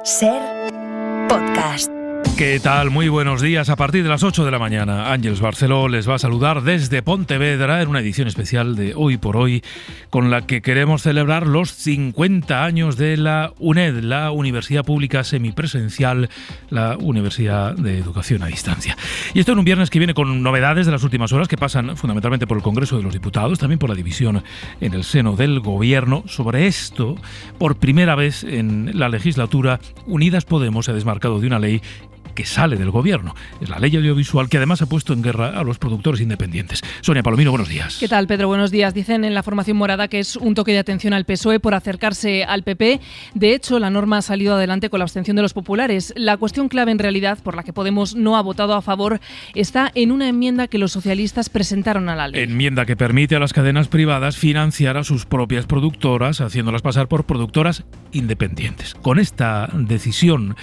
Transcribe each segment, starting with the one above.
SER Podcast. ¿Qué tal? Muy buenos días. A partir de las 8 de la mañana, Ángeles Barceló les va a saludar desde Pontevedra en una edición especial de Hoy por Hoy, con la que queremos celebrar los 50 años de la UNED, la Universidad Pública Semipresencial, la Universidad de Educación a Distancia. Y esto en un viernes que viene con novedades de las últimas horas que pasan fundamentalmente por el Congreso de los Diputados, también por la división en el seno del Gobierno. Sobre esto, por primera vez en la legislatura, Unidas Podemos se ha desmarcado de una ley que sale del Gobierno. Es la ley audiovisual que además ha puesto en guerra a los productores independientes. Sonia Palomino, buenos días. ¿Qué tal, Pedro? Buenos días. Dicen en la formación morada que es un toque de atención al PSOE por acercarse al PP. De hecho, la norma ha salido adelante con la abstención de los populares. La cuestión clave, en realidad, por la que Podemos no ha votado a favor, está en una enmienda que los socialistas presentaron a la ley. Enmienda que permite a las cadenas privadas financiar a sus propias productoras, haciéndolas pasar por productoras independientes. Con esta decisión,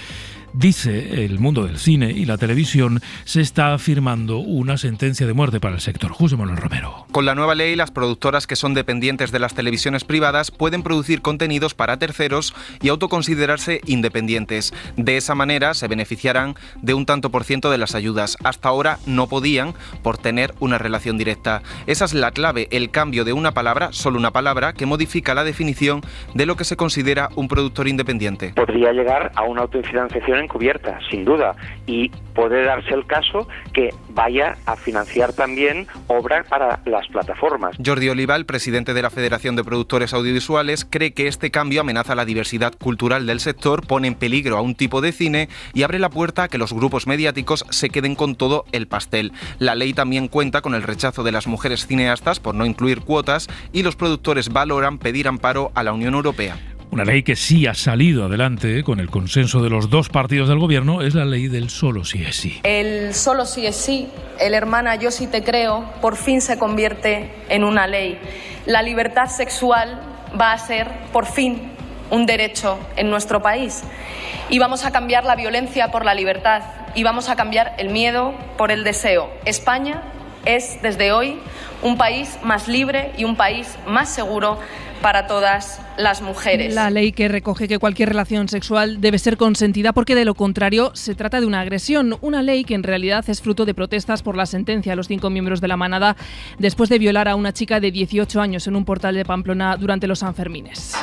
dice el mundo del cine y la televisión, se está firmando una sentencia de muerte para el sector. José Manuel Romero. Con la nueva ley, las productoras que son dependientes de las televisiones privadas pueden producir contenidos para terceros y autoconsiderarse independientes. De esa manera se beneficiarán de un tanto por ciento de las ayudas. Hasta ahora no podían por tener una relación directa. Esa es la clave, el cambio de una palabra, solo una palabra, que modifica la definición de lo que se considera un productor independiente. Podría llegar a una autofinanciación encubierta, sin duda, y puede darse el caso que vaya a financiar también obra para las plataformas. Jordi Oliva, el presidente de la Federación de Productores Audiovisuales, cree que este cambio amenaza la diversidad cultural del sector, pone en peligro a un tipo de cine y abre la puerta a que los grupos mediáticos se queden con todo el pastel. La ley también cuenta con el rechazo de las mujeres cineastas por no incluir cuotas y los productores valoran pedir amparo a la Unión Europea. Una ley que sí ha salido adelante con el consenso de los dos partidos del Gobierno es la ley del solo sí es sí. El solo sí es sí, el hermana yo sí te creo, por fin se convierte en una ley. La libertad sexual va a ser, por fin, un derecho en nuestro país. Y vamos a cambiar la violencia por la libertad y vamos a cambiar el miedo por el deseo. España es, desde hoy, un país más libre y un país más seguro para todas las mujeres. La ley que recoge que cualquier relación sexual debe ser consentida porque de lo contrario se trata de una agresión. Una ley que en realidad es fruto de protestas por la sentencia a los 5 miembros de la manada después de violar a una chica de 18 años en un portal de Pamplona durante los Sanfermines.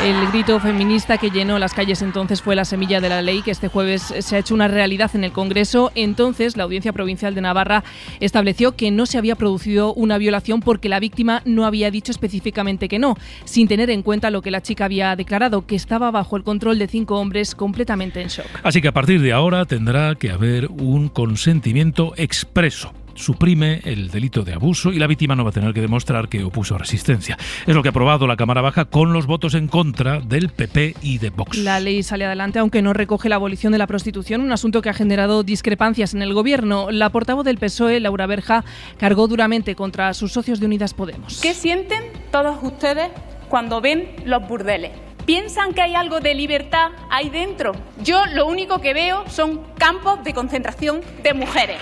El grito feminista que llenó las calles entonces fue la semilla de la ley que este jueves se ha hecho una realidad en el Congreso. Entonces, la Audiencia Provincial de Navarra estableció que no se había producido una violación porque la víctima no había dicho específicamente que no, sin tener en cuenta lo que la chica había declarado, que estaba bajo el control de 5 hombres completamente en shock. Así que a partir de ahora tendrá que haber un consentimiento expreso. Suprime el delito de abuso y la víctima no va a tener que demostrar que opuso resistencia. Es lo que ha aprobado la Cámara Baja con los votos en contra del PP y de Vox. La ley sale adelante aunque no recoge la abolición de la prostitución, un asunto que ha generado discrepancias en el Gobierno. La portavoz del PSOE, Laura Berja, cargó duramente contra sus socios de Unidas Podemos. ¿Qué sienten todos ustedes cuando ven los burdeles? ¿Piensan que hay algo de libertad ahí dentro? Yo lo único que veo son campos de concentración de mujeres.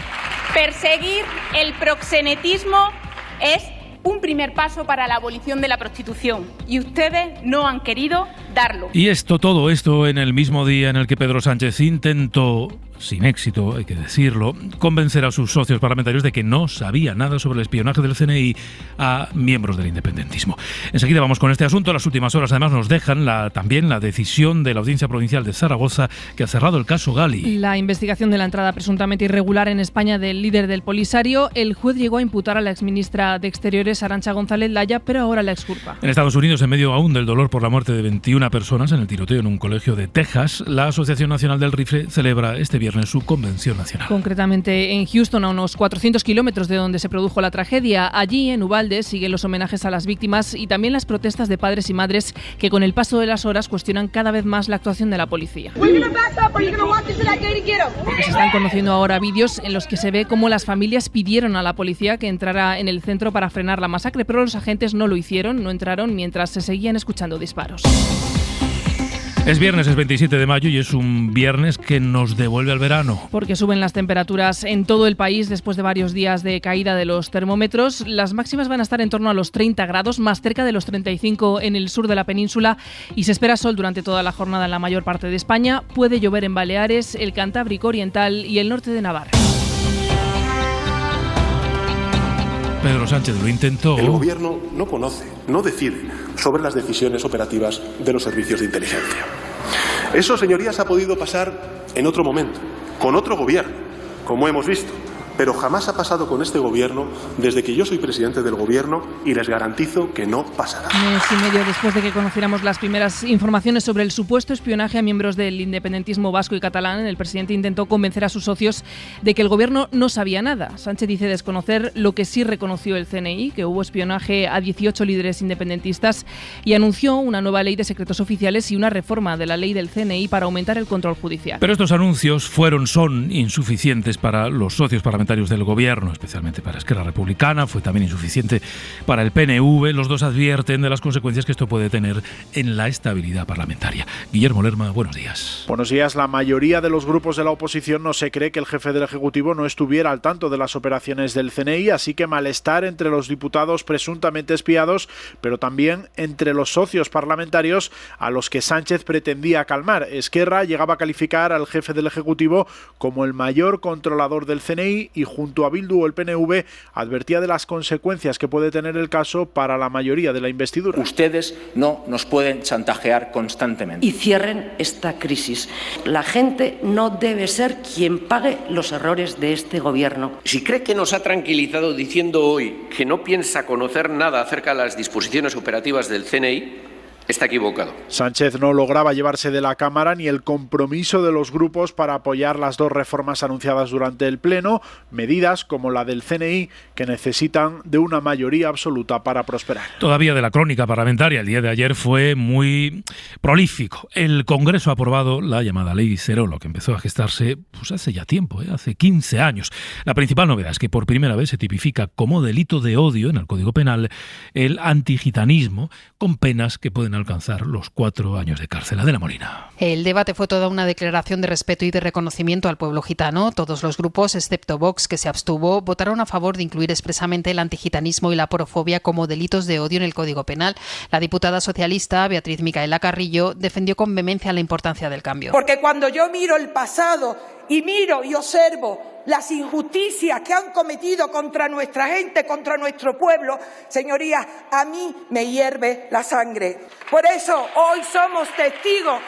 Perseguir el proxenetismo es un primer paso para la abolición de la prostitución y ustedes no han querido darlo. Y todo esto en el mismo día en el que Pedro Sánchez intentó, sin éxito, hay que decirlo, convencer a sus socios parlamentarios de que no sabía nada sobre el espionaje del CNI a miembros del independentismo. Enseguida vamos con este asunto. Las últimas horas además nos dejan también la decisión de la Audiencia Provincial de Zaragoza que ha cerrado el caso Gali. La investigación de la entrada presuntamente irregular en España del líder del Polisario. El juez llegó a imputar a la exministra de Exteriores, Arantxa González Laya, pero ahora la exculpa. En Estados Unidos, en medio aún del dolor por la muerte de 21 personas en el tiroteo en un colegio de Texas, la Asociación Nacional del Rifle celebra este viernes su convención nacional. Concretamente en Houston, a unos 400 kilómetros de donde se produjo la tragedia. Allí, en Uvalde, siguen los homenajes a las víctimas y también las protestas de padres y madres que con el paso de las horas cuestionan cada vez más la actuación de la policía. Porque se están conociendo ahora vídeos en los que se ve cómo las familias pidieron a la policía que entrara en el centro para frenar la masacre, pero los agentes no lo hicieron, no entraron mientras se seguían escuchando disparos. Es viernes, es 27 de mayo y es un viernes que nos devuelve al verano. Porque suben las temperaturas en todo el país después de varios días de caída de los termómetros. Las máximas van a estar en torno a los 30 grados, más cerca de los 35 en el sur de la península, y se espera sol durante toda la jornada en la mayor parte de España. Puede llover en Baleares, el Cantábrico Oriental y el norte de Navarra. Pedro Sánchez lo intentó. El gobierno no conoce, no decide sobre las decisiones operativas de los servicios de inteligencia. Eso, señorías, ha podido pasar en otro momento, con otro gobierno, como hemos visto, pero jamás ha pasado con este gobierno desde que yo soy presidente del gobierno y les garantizo que no pasará. Mes y medio después de que conociéramos las primeras informaciones sobre el supuesto espionaje a miembros del independentismo vasco y catalán, el presidente intentó convencer a sus socios de que el gobierno no sabía nada. Sánchez dice desconocer lo que sí reconoció el CNI, que hubo espionaje a 18 líderes independentistas, y anunció una nueva ley de secretos oficiales y una reforma de la ley del CNI para aumentar el control judicial. Pero estos anuncios son insuficientes para los socios parlamentarios del gobierno, especialmente para Esquerra Republicana. Fue también insuficiente para el PNV. Los dos advierten de las consecuencias que esto puede tener en la estabilidad parlamentaria. Guillermo Lerma, buenos días. Buenos días. La mayoría de los grupos de la oposición no se cree que el jefe del Ejecutivo no estuviera al tanto de las operaciones del CNI, así que malestar entre los diputados presuntamente espiados, pero también entre los socios parlamentarios a los que Sánchez pretendía calmar. Esquerra llegaba a calificar al jefe del Ejecutivo como el mayor controlador del CNI y junto a Bildu o el PNV advertía de las consecuencias que puede tener el caso para la mayoría de la investidura. Ustedes no nos pueden chantajear constantemente. Y cierren esta crisis. La gente no debe ser quien pague los errores de este gobierno. Si cree que nos ha tranquilizado diciendo hoy que no piensa conocer nada acerca de las disposiciones operativas del CNI, está equivocado. Sánchez no lograba llevarse de la Cámara ni el compromiso de los grupos para apoyar las dos reformas anunciadas durante el Pleno, medidas como la del CNI que necesitan de una mayoría absoluta para prosperar. Todavía de la crónica parlamentaria, el día de ayer fue muy prolífico. El Congreso ha aprobado la llamada Ley Cerolo, que empezó a gestarse hace ya tiempo, hace 15 años. La principal novedad es que por primera vez se tipifica como delito de odio en el Código Penal el antigitanismo, con penas que pueden alcanzar los 4 años de cárcel. Adela Molina. El debate fue toda una declaración de respeto y de reconocimiento al pueblo gitano. Todos los grupos, excepto Vox, que se abstuvo, votaron a favor de incluir expresamente el antigitanismo y la porofobia como delitos de odio en el Código Penal. La diputada socialista Beatriz Micaela Carrillo defendió con vehemencia la importancia del cambio. Porque cuando yo miro el pasado y miro y observo las injusticias que han cometido contra nuestra gente, contra nuestro pueblo, señorías, a mí me hierve la sangre. Por eso hoy somos testigos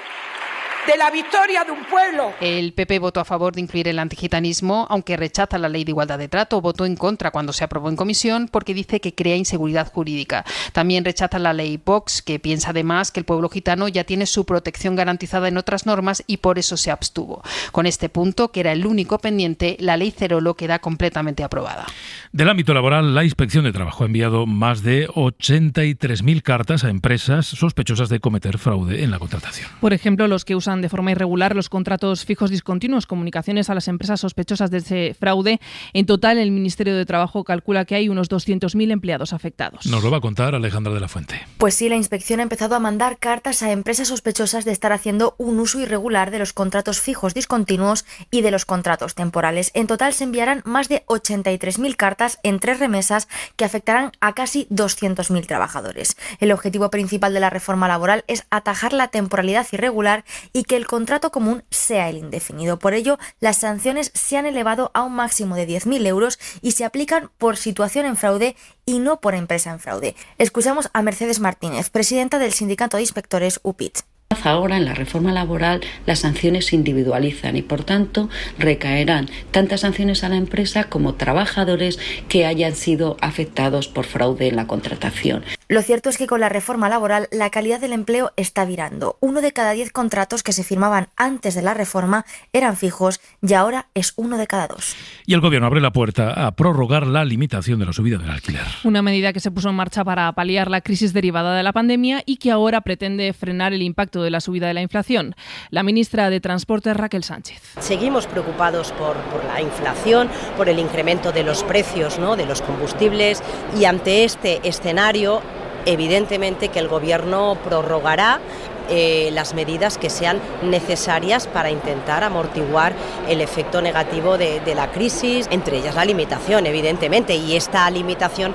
de la victoria de un pueblo. El PP votó a favor de incluir el antigitanismo, aunque rechaza la ley de igualdad de trato. Votó en contra cuando se aprobó en comisión porque dice que crea inseguridad jurídica. También rechaza la ley Vox, que piensa además que el pueblo gitano ya tiene su protección garantizada en otras normas y por eso se abstuvo. Con este punto, que era el único pendiente, la ley Cerolo queda completamente aprobada. Del ámbito laboral, la Inspección de Trabajo ha enviado más de 83.000 cartas a empresas sospechosas de cometer fraude en la contratación. Por ejemplo, los que usan de forma irregular los contratos fijos discontinuos, comunicaciones a las empresas sospechosas de ese fraude. En total, el Ministerio de Trabajo calcula que hay unos 200.000 empleados afectados. Nos lo va a contar Alejandra de la Fuente. Pues sí, la inspección ha empezado a mandar cartas a empresas sospechosas de estar haciendo un uso irregular de los contratos fijos discontinuos y de los contratos temporales. En total se enviarán más de 83.000 cartas en 3 remesas que afectarán a casi 200.000 trabajadores. El objetivo principal de la reforma laboral es atajar la temporalidad irregular y que el contrato común sea el indefinido. Por ello, las sanciones se han elevado a un máximo de 10.000 euros y se aplican por situación en fraude y no por empresa en fraude. Escuchamos a Mercedes Martínez, presidenta del Sindicato de Inspectores UPIT. Ahora en la reforma laboral las sanciones se individualizan y por tanto recaerán tantas sanciones a la empresa como trabajadores que hayan sido afectados por fraude en la contratación. Lo cierto es que con la reforma laboral la calidad del empleo está virando. 1 de cada 10 contratos que se firmaban antes de la reforma eran fijos y ahora es 1 de cada 2. Y el Gobierno abre la puerta a prorrogar la limitación de la subida del alquiler. Una medida que se puso en marcha para paliar la crisis derivada de la pandemia y que ahora pretende frenar el impacto de la subida de la inflación. La ministra de Transportes, Raquel Sánchez. Seguimos preocupados por la inflación, por el incremento de los precios, ¿no?, de los combustibles, y ante este escenario, evidentemente que el Gobierno prorrogará las medidas que sean necesarias para intentar amortiguar el efecto negativo de la crisis, entre ellas la limitación, evidentemente, y esta limitación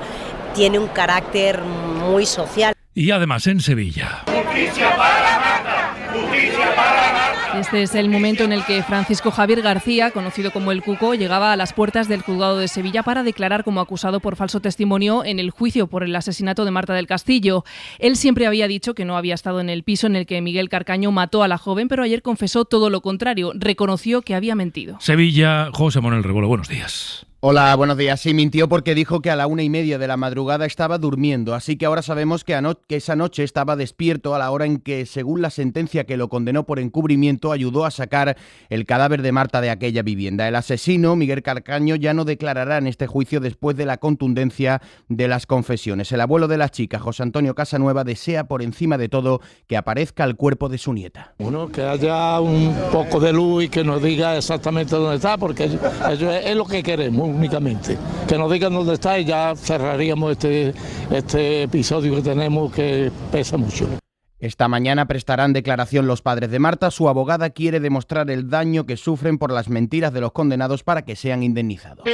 tiene un carácter muy social. Y además en Sevilla. Justicia para Marta, justicia para Marta. Este es el momento en el que Francisco Javier García, conocido como el Cuco, llegaba a las puertas del juzgado de Sevilla para declarar como acusado por falso testimonio en el juicio por el asesinato de Marta del Castillo. Él siempre había dicho que no había estado en el piso en el que Miguel Carcaño mató a la joven, pero ayer confesó todo lo contrario, reconoció que había mentido. Sevilla, José Manuel Rebolo, buenos días. Hola, buenos días. Sí, mintió porque dijo que a la 1:30 de la madrugada estaba durmiendo, así que ahora sabemos que esa noche estaba despierto a la hora en que, según la sentencia que lo condenó por encubrimiento, ayudó a sacar el cadáver de Marta de aquella vivienda. El asesino, Miguel Carcaño, ya no declarará en este juicio después de la contundencia de las confesiones. El abuelo de la chica, José Antonio Casanueva, desea por encima de todo que aparezca el cuerpo de su nieta. Bueno, que haya un poco de luz y que nos diga exactamente dónde está, porque eso es lo que queremos. Únicamente, que nos digan dónde está y ya cerraríamos este episodio que tenemos que pesa mucho. Esta mañana prestarán declaración los padres de Marta. Su abogada quiere demostrar el daño que sufren por las mentiras de los condenados para que sean indemnizados.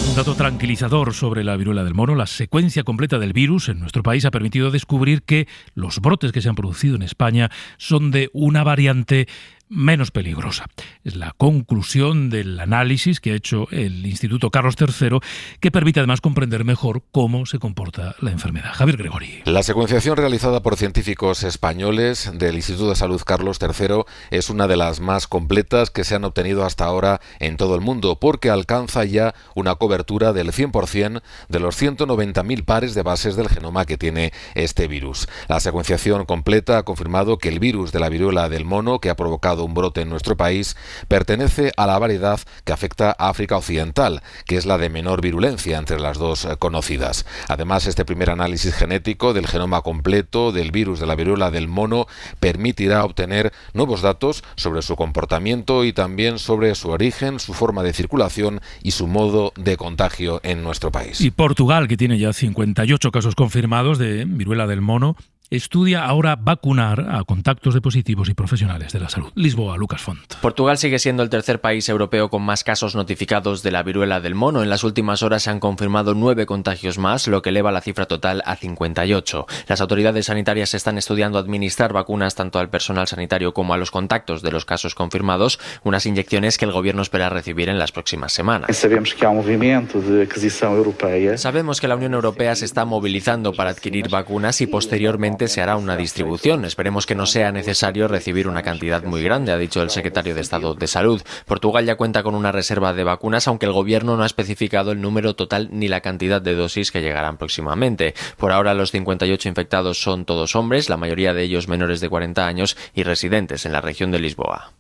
Un dato tranquilizador sobre la viruela del mono: la secuencia completa del virus en nuestro país ha permitido descubrir que los brotes que se han producido en España son de una variante menos peligrosa. Es la conclusión del análisis que ha hecho el Instituto Carlos III, que permite además comprender mejor cómo se comporta la enfermedad. Javier Gregori. La secuenciación realizada por científicos españoles del Instituto de Salud Carlos III es una de las más completas que se han obtenido hasta ahora en todo el mundo, porque alcanza ya una cobertura del 100% de los 190.000 pares de bases del genoma que tiene este virus. La secuenciación completa ha confirmado que el virus de la viruela del mono, que ha provocado un brote en nuestro país, pertenece a la variedad que afecta a África Occidental, que es la de menor virulencia entre las dos conocidas. Además, este primer análisis genético del genoma completo del virus de la viruela del mono permitirá obtener nuevos datos sobre su comportamiento y también sobre su origen, su forma de circulación y su modo de contagio en nuestro país. Y Portugal, que tiene ya 58 casos confirmados de viruela del mono, estudia ahora vacunar a contactos de positivos y profesionales de la salud. Lisboa, Lucas Font. Portugal sigue siendo el tercer país europeo con más casos notificados de la viruela del mono. En las últimas horas se han confirmado 9 contagios más, lo que eleva la cifra total a 58. Las autoridades sanitarias están estudiando administrar vacunas tanto al personal sanitario como a los contactos de los casos confirmados, unas inyecciones que el gobierno espera recibir en las próximas semanas. Sabemos que hay un movimiento de adquisición europea. Sabemos que la Unión Europea se está movilizando para adquirir vacunas y posteriormente se hará una distribución. Esperemos que no sea necesario recibir una cantidad muy grande, ha dicho el secretario de Estado de Salud. Portugal ya cuenta con una reserva de vacunas, aunque el gobierno no ha especificado el número total ni la cantidad de dosis que llegarán próximamente. Por ahora, los 58 infectados son todos hombres, la mayoría de ellos menores de 40 años y residentes en la región de Lisboa.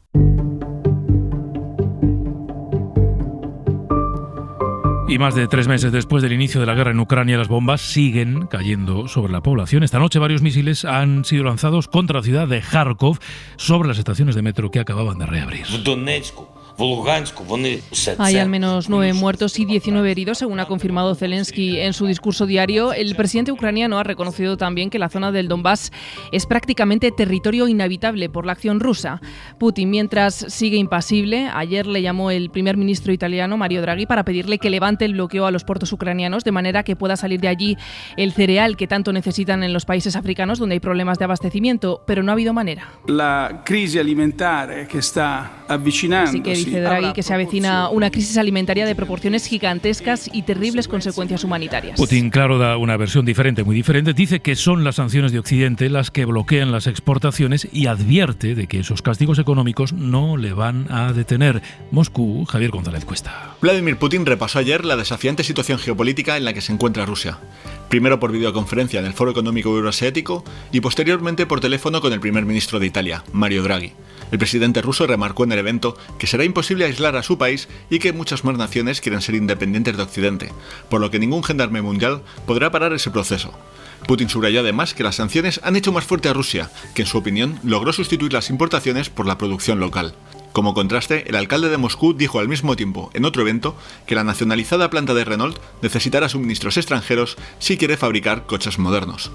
Y más de 3 meses después del inicio de la guerra en Ucrania, las bombas siguen cayendo sobre la población. Esta noche varios misiles han sido lanzados contra la ciudad de Kharkov, sobre las estaciones de metro que acababan de reabrir. Hay al menos 9 muertos y 19 heridos, según ha confirmado Zelensky en su discurso diario. El presidente ucraniano ha reconocido también que la zona del Donbass es prácticamente territorio inhabitable por la acción rusa. Putin, mientras, sigue impasible. Ayer le llamó el primer ministro italiano, Mario Draghi, para pedirle que levante el bloqueo a los puertos ucranianos, de manera que pueda salir de allí el cereal que tanto necesitan en los países africanos, donde hay problemas de abastecimiento, pero no ha habido manera. La crisis alimentaria que está avvicinando. Así que dice Draghi que se avecina una crisis alimentaria de proporciones gigantescas y terribles consecuencias humanitarias. Putin, claro, da una versión diferente, muy diferente. Dice que son las sanciones de Occidente las que bloquean las exportaciones y advierte de que esos castigos económicos no le van a detener. Moscú, Javier González Cuesta. Vladimir Putin repasó ayer la desafiante situación geopolítica en la que se encuentra Rusia. Primero por videoconferencia en el Foro Económico Euroasiático y posteriormente por teléfono con el primer ministro de Italia, Mario Draghi. El presidente ruso remarcó en el evento que será imposible aislar a su país y que muchas más naciones quieren ser independientes de Occidente, por lo que ningún gendarme mundial podrá parar ese proceso. Putin subrayó además que las sanciones han hecho más fuerte a Rusia, que en su opinión logró sustituir las importaciones por la producción local. Como contraste, el alcalde de Moscú dijo al mismo tiempo, en otro evento, que la nacionalizada planta de Renault necesitará suministros extranjeros si quiere fabricar coches modernos.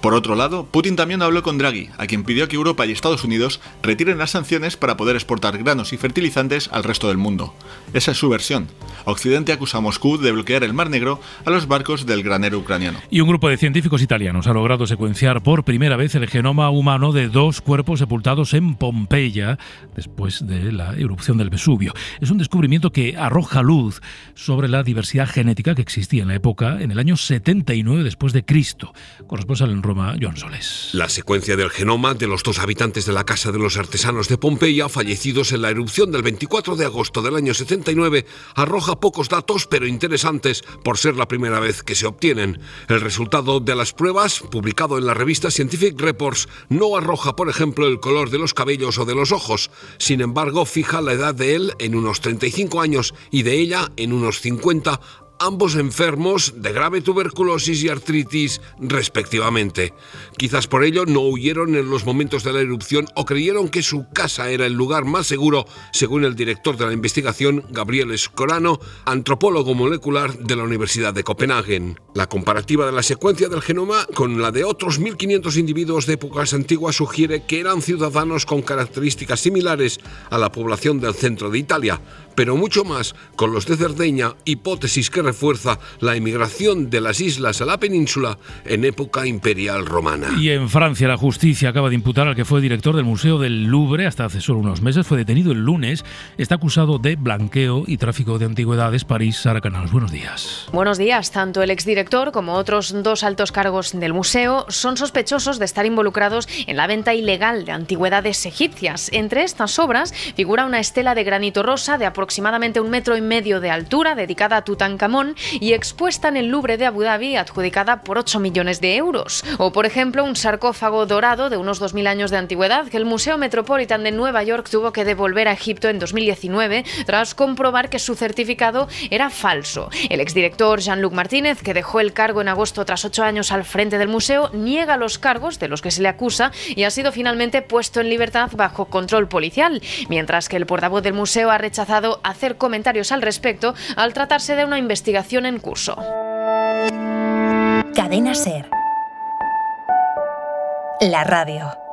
Por otro lado, Putin también habló con Draghi, a quien pidió que Europa y Estados Unidos retiren las sanciones para poder exportar granos y fertilizantes al resto del mundo. Esa es su versión. Occidente acusa a Moscú de bloquear el Mar Negro a los barcos del granero ucraniano. Y un grupo de científicos italianos ha logrado secuenciar por primera vez el genoma humano de 2 cuerpos sepultados en Pompeya después de la erupción del Vesubio. Es un descubrimiento que arroja luz sobre la diversidad genética que existía en la época, en el año 79 después de Cristo. Corresponsal en Roma, Joan Soles. La secuencia del genoma de los 2 habitantes de la Casa de los Artesanos de Pompeya, fallecidos en la erupción del 24 de agosto del año 79, arroja pocos datos, pero interesantes por ser la primera vez que se obtienen. El resultado de las pruebas, publicado en la revista Scientific Reports, no arroja, por ejemplo, el color de los cabellos o de los ojos. Sin embargo, fija la edad de él en unos 35 años y de ella en unos 50, ambos enfermos de grave tuberculosis y artritis, respectivamente. Quizás por ello no huyeron en los momentos de la erupción o creyeron que su casa era el lugar más seguro, según el director de la investigación, Gabriele Scorano, antropólogo molecular de la Universidad de Copenhague. La comparativa de la secuencia del genoma con la de otros 1.500 individuos de épocas antiguas sugiere que eran ciudadanos con características similares a la población del centro de Italia, pero mucho más con los de Cerdeña, hipótesis que refuerza la emigración de las islas a la península en época imperial romana. Y en Francia la justicia acaba de imputar al que fue director del Museo del Louvre hasta hace solo unos meses. Fue detenido el lunes. Está acusado de blanqueo y tráfico de antigüedades. París, Sara Canals, buenos días. Buenos días. Tanto el exdirector como otros 2 altos cargos del museo son sospechosos de estar involucrados en la venta ilegal de antigüedades egipcias. Entre estas obras figura una estela de granito rosa de aproximadamente 1,5 metros de altura dedicada a Tutankamón y expuesta en el Louvre de Abu Dhabi, adjudicada por 8 millones de euros. O, por ejemplo, un sarcófago dorado de unos 2.000 años de antigüedad que el Museo Metropolitan de Nueva York tuvo que devolver a Egipto en 2019 tras comprobar que su certificado era falso. El exdirector Jean-Luc Martínez, que dejó el cargo en agosto tras 8 años al frente del museo, niega los cargos de los que se le acusa y ha sido finalmente puesto en libertad bajo control policial, mientras que el portavoz del museo ha rechazado hacer comentarios al respecto al tratarse de una investigación en curso. Cadena SER. La radio.